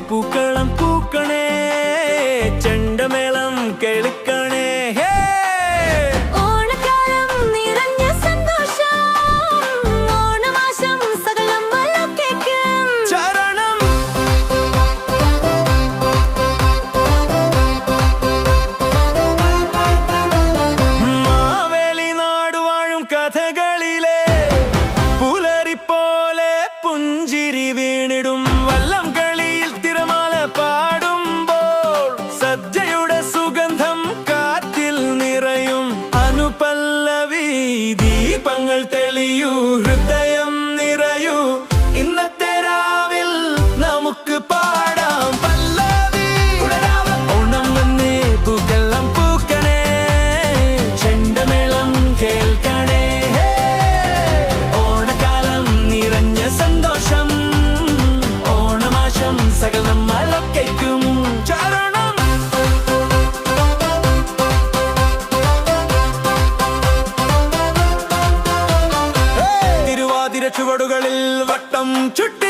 പൂക്കളം പൂക്കണേ, ചെണ്ടമേളം കേൾക്കണേ. ഓണക്കാലം നിറഞ്ഞ സന്തോഷം, ഓണമാശംസകൾ നമ്മളൊക്കേക്കും. ചരണം മാവേലി നാടുവാഴും കഥകളിലെ പുലരിപ്പോലെ പുഞ്ചിരി വീണിടും. വല്ലം കളിയിൽ തിരമാല പാടുമ്പോൾ സജ്ജയുടെ സുഗന്ധം കാറ്റിൽ നിറയും. അനുപല്ലവി ദീപങ്ങൾ തെളിയൂ, ഹൃദയം നിറയൂ. ഇന്നത്തെ രാവിൽ നമുക്ക് പാടാം പല്ലവി. ഓണം വന്നേ, പൂക്കളം പൂക്കണേ, ചെണ്ടമേളം കേൾക്കണേ. ഓണക്കാലം നിറഞ്ഞ സന്തോഷം, ഓണമാശംസകൾ നമ്മളൊക്കേക്കും. ചരണം തിരുവാതിര ചുവടുകളിൽ വട്ടം ചുറ്റി